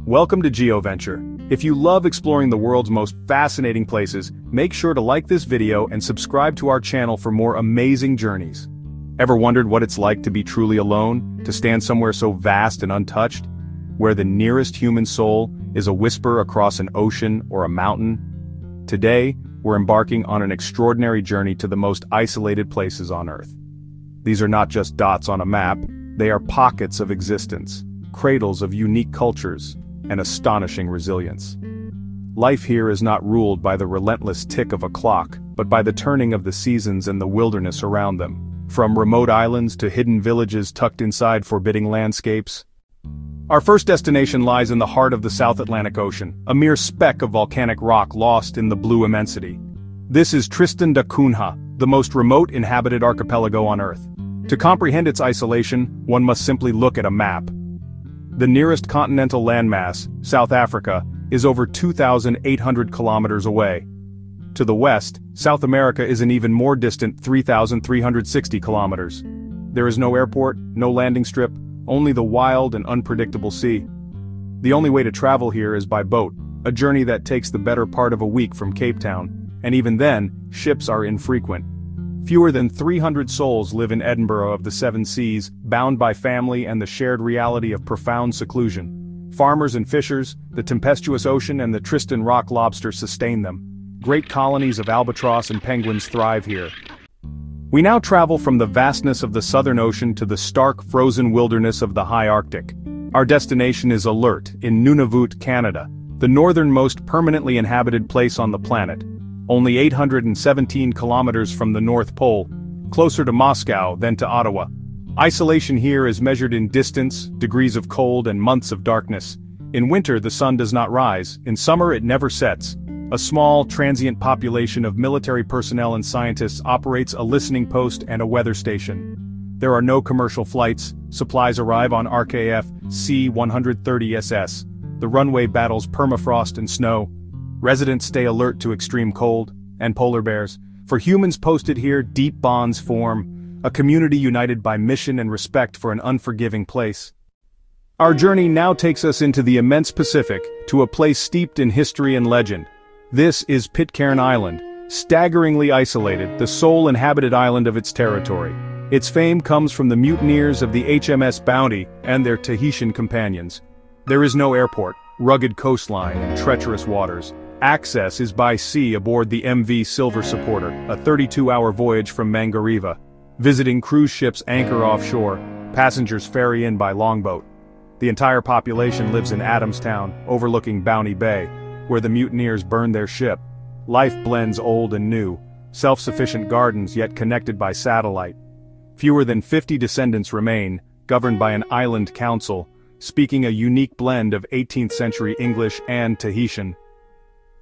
Welcome to GeoVenture. If you love exploring the world's most fascinating places, make sure to like this video and subscribe to our channel for more amazing journeys. Ever wondered what it's like to be truly alone, to stand somewhere so vast and untouched, where the nearest human soul is a whisper across an ocean or a mountain? Today, we're embarking on an extraordinary journey to the most isolated places on Earth. These are not just dots on a map, they are pockets of existence, cradles of unique cultures, and astonishing resilience. Life here is not ruled by the relentless tick of a clock, but by the turning of the seasons and the wilderness around them. From remote islands to hidden villages tucked inside forbidding landscapes. Our first destination lies in the heart of the South Atlantic Ocean, a mere speck of volcanic rock lost in the blue immensity. This is Tristan da Cunha, the most remote inhabited archipelago on Earth. To comprehend its isolation, one must simply look at a map. The nearest continental landmass, South Africa, is over 2,800 kilometers away. To the west, South America is an even more distant 3,360 kilometers. There is no airport, no landing strip, only the wild and unpredictable sea. The only way to travel here is by boat, a journey that takes the better part of a week from Cape Town, and even then, ships are infrequent. Fewer than 300 souls live in Edinburgh of the Seven Seas, bound by family and the shared reality of profound seclusion. Farmers and fishers, the tempestuous ocean and the Tristan rock lobster sustain them. Great colonies of albatross and penguins thrive here. We now travel from the vastness of the Southern Ocean to the stark frozen wilderness of the high Arctic. Our destination is Alert, in Nunavut, Canada, the northernmost permanently inhabited place on the planet. Only 817 kilometers from the North Pole, closer to Moscow than to Ottawa. Isolation here is measured in distance, degrees of cold and months of darkness. In winter the sun does not rise, in summer it never sets. A small, transient population of military personnel and scientists operates a listening post and a weather station. There are no commercial flights, supplies arrive on RKF C-130SS. The runway battles permafrost and snow. Residents stay alert to extreme cold, and polar bears. For humans posted here, deep bonds form, a community united by mission and respect for an unforgiving place. Our journey now takes us into the immense Pacific, to a place steeped in history and legend. This is Pitcairn Island, staggeringly isolated, the sole inhabited island of its territory. Its fame comes from the mutineers of the HMS Bounty and their Tahitian companions. There is no airport, rugged coastline, and treacherous waters. Access is by sea aboard the MV Silver Supporter, a 32-hour voyage from Mangareva. Visiting cruise ships anchor offshore, passengers ferry in by longboat. The entire population lives in Adamstown, overlooking Bounty Bay, where the mutineers burn their ship. Life blends old and new, self-sufficient gardens yet connected by satellite. Fewer than 50 descendants remain, governed by an island council, speaking a unique blend of 18th century English and Tahitian.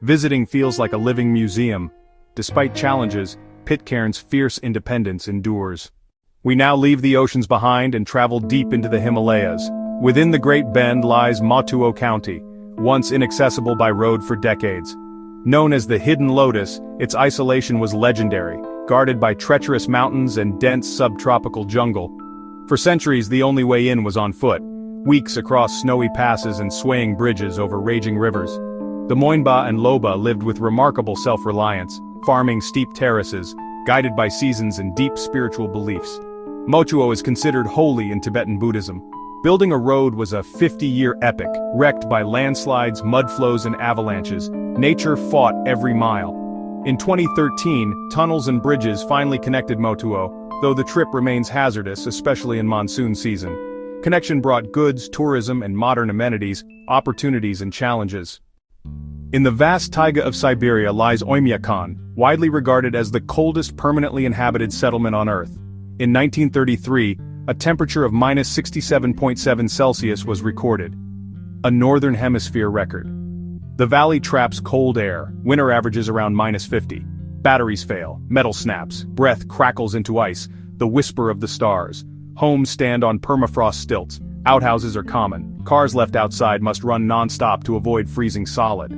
Visiting feels like a living museum. Despite challenges, Pitcairn's fierce independence endures. We now leave the oceans behind and travel deep into the Himalayas. Within the Great Bend lies Motuo County, once inaccessible by road for decades. Known as the Hidden Lotus, its isolation was legendary, guarded by treacherous mountains and dense subtropical jungle. For centuries the only way in was on foot, weeks across snowy passes and swaying bridges over raging rivers. The Moinba and Loba lived with remarkable self-reliance, farming steep terraces, guided by seasons and deep spiritual beliefs. Motuo is considered holy in Tibetan Buddhism. Building a road was a 50-year epic, wrecked by landslides, mudflows and avalanches. Nature fought every mile. In 2013, tunnels and bridges finally connected Motuo, though the trip remains hazardous, especially in monsoon season. Connection brought goods, tourism and modern amenities, opportunities and challenges. In the vast taiga of Siberia lies Oymyakon, widely regarded as the coldest permanently inhabited settlement on Earth. In 1933, a temperature of -67.7 Celsius was recorded. A northern hemisphere record. The valley traps cold air, winter averages around -50. Batteries fail, metal snaps, breath crackles into ice, the whisper of the stars. Homes stand on permafrost stilts, outhouses are common, cars left outside must run non-stop to avoid freezing solid.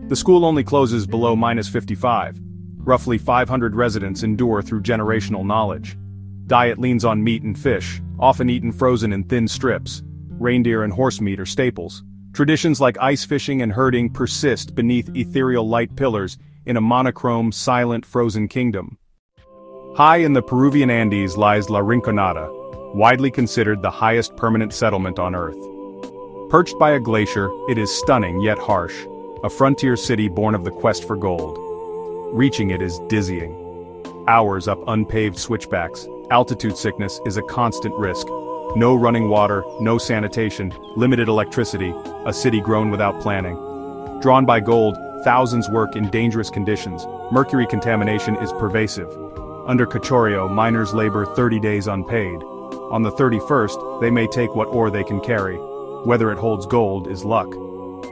The school only closes below -55. Roughly 500 residents endure through generational knowledge. Diet leans on meat and fish, often eaten frozen in thin strips. Reindeer and horse meat are staples. Traditions like ice fishing and herding persist beneath ethereal light pillars in a monochrome, silent, frozen kingdom. High in the Peruvian Andes lies La Rinconada, widely considered the highest permanent settlement on Earth. Perched by a glacier, it is stunning yet harsh, a frontier city born of the quest for gold. Reaching it is dizzying. Hours up unpaved switchbacks, altitude sickness is a constant risk. No running water, no sanitation, limited electricity, a city grown without planning. Drawn by gold, thousands work in dangerous conditions. Mercury contamination is pervasive. Under Cachorio, miners labor 30 days unpaid. On the 31st, they may take what ore they can carry. Whether it holds gold is luck.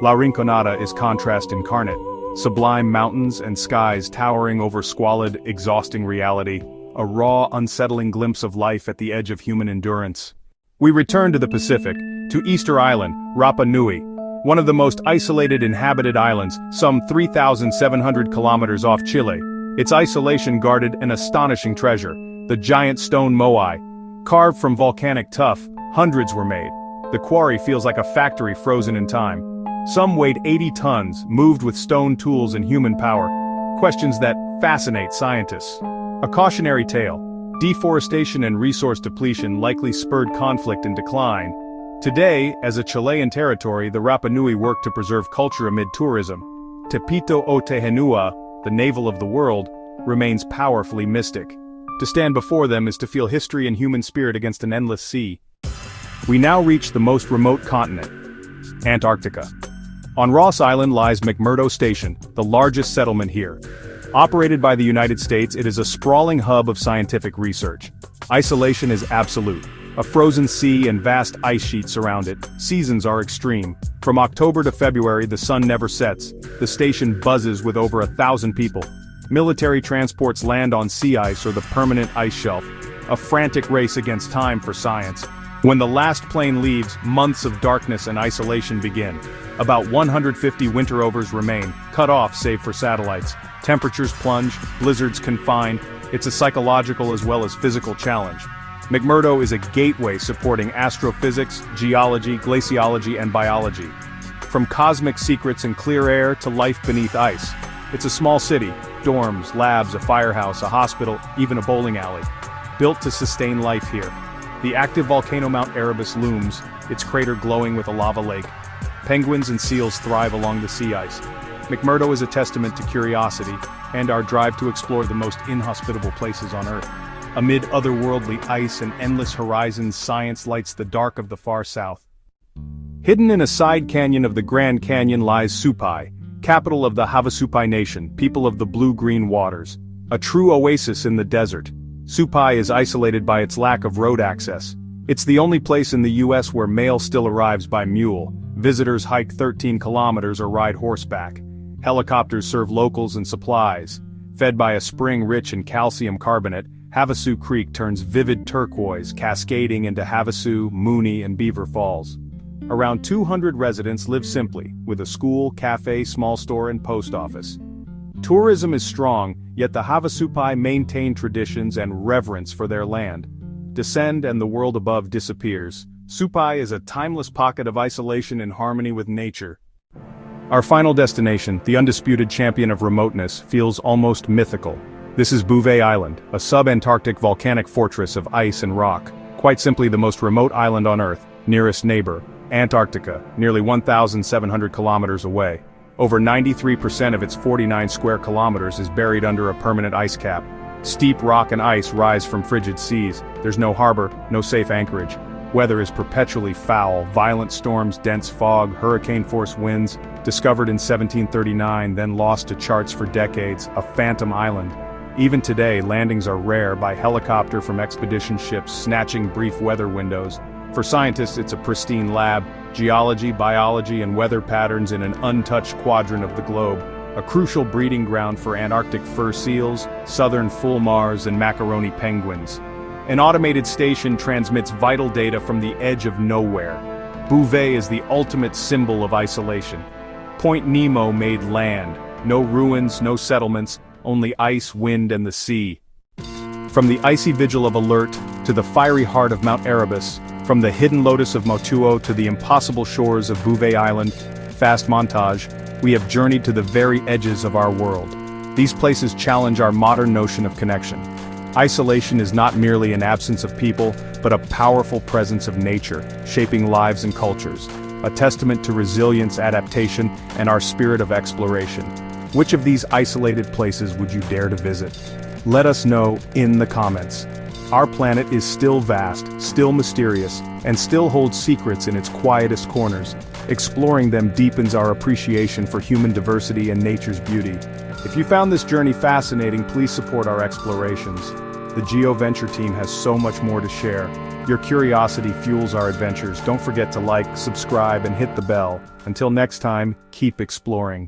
La Rinconada is contrast incarnate. Sublime mountains and skies towering over squalid, exhausting reality. A raw, unsettling glimpse of life at the edge of human endurance. We return to the Pacific, to Easter Island, Rapa Nui, one of the most isolated inhabited islands, some 3,700 kilometers off Chile. Its isolation guarded an astonishing treasure, the giant stone moai. Carved from volcanic tuff, hundreds were made. The quarry feels like a factory frozen in time. Some weighed 80 tons, moved with stone tools and human power. Questions that fascinate scientists. A cautionary tale. Deforestation and resource depletion likely spurred conflict and decline. Today, as a Chilean territory, the Rapa Nui work to preserve culture amid tourism. Tepito o Tehenua, the navel of the world, remains powerfully mystic. To stand before them is to feel history and human spirit against an endless sea. We now reach the most remote continent, Antarctica. On Ross Island lies McMurdo Station, the largest settlement here. Operated by the United States, it is a sprawling hub of scientific research. Isolation is absolute. A frozen sea and vast ice sheets surround it. Seasons are extreme. From October to February, the sun never sets. The station buzzes with over 1,000 people. Military transports land on sea ice or the permanent ice shelf. A frantic race against time for science. When the last plane leaves, months of darkness and isolation begin. About 150 winterovers remain, cut off save for satellites. Temperatures plunge, blizzards confine. It's a psychological as well as physical challenge. McMurdo is a gateway supporting astrophysics, geology, glaciology, and biology. From cosmic secrets and clear air to life beneath ice. It's a small city, dorms, labs, a firehouse, a hospital, even a bowling alley. Built to sustain life here. The active volcano Mount Erebus looms, its crater glowing with a lava lake. Penguins and seals thrive along the sea ice. McMurdo is a testament to curiosity, and our drive to explore the most inhospitable places on Earth. Amid otherworldly ice and endless horizons, science lights the dark of the far south. Hidden in a side canyon of the Grand Canyon lies Supai, capital of the Havasupai Nation, people of the blue-green waters. A true oasis in the desert. Supai is isolated by its lack of road access. It's the only place in the US where mail still arrives by mule. Visitors hike 13 kilometers or ride horseback. Helicopters serve locals and supplies. Fed by a spring rich in calcium carbonate, Havasu Creek turns vivid turquoise, cascading into Havasu, Mooney, and Beaver Falls. Around 200 residents live simply, with a school, cafe, small store, and post office. Tourism is strong, yet the Havasupai maintain traditions and reverence for their land. Descend and the world above disappears. Supai is a timeless pocket of isolation in harmony with nature. Our final destination, the undisputed champion of remoteness, feels almost mythical. This is Bouvet Island, a sub-Antarctic volcanic fortress of ice and rock. Quite simply the most remote island on Earth, nearest neighbor, Antarctica, nearly 1,700 kilometers away. Over 93% of its 49 square kilometers is buried under a permanent ice cap. Steep rock and ice rise from frigid seas. There's no harbor, no safe anchorage. Weather is perpetually foul, violent storms, dense fog, hurricane-force winds. Discovered in 1739, then lost to charts for decades, a phantom island. Even today, landings are rare by helicopter from expedition ships, snatching brief weather windows. For scientists, it's a pristine lab, geology, biology, and weather patterns in an untouched quadrant of the globe. A crucial breeding ground for Antarctic fur seals, southern fulmars, and macaroni penguins. An automated station transmits vital data from the edge of nowhere. Bouvet is the ultimate symbol of isolation. Point Nemo made land. No ruins, no settlements, only ice, wind, and the sea. From the icy vigil of Alert to the fiery heart of Mount Erebus, From the hidden Lotus of Motuo to the impossible shores of Bouvet Island, fast montage, we have journeyed to the very edges of our world. These places challenge our modern notion of connection. Isolation is not merely an absence of people, but a powerful presence of nature, shaping lives and cultures. A testament to resilience, adaptation, and our spirit of exploration. Which of these isolated places would you dare to visit? Let us know in the comments. Our planet is still vast, still mysterious, and still holds secrets in its quietest corners. Exploring them deepens our appreciation for human diversity and nature's beauty. If you found this journey fascinating, please support our explorations. The GeoVenture team has so much more to share. Your curiosity fuels our adventures. Don't forget to like, subscribe, and hit the bell. Until next time, keep exploring.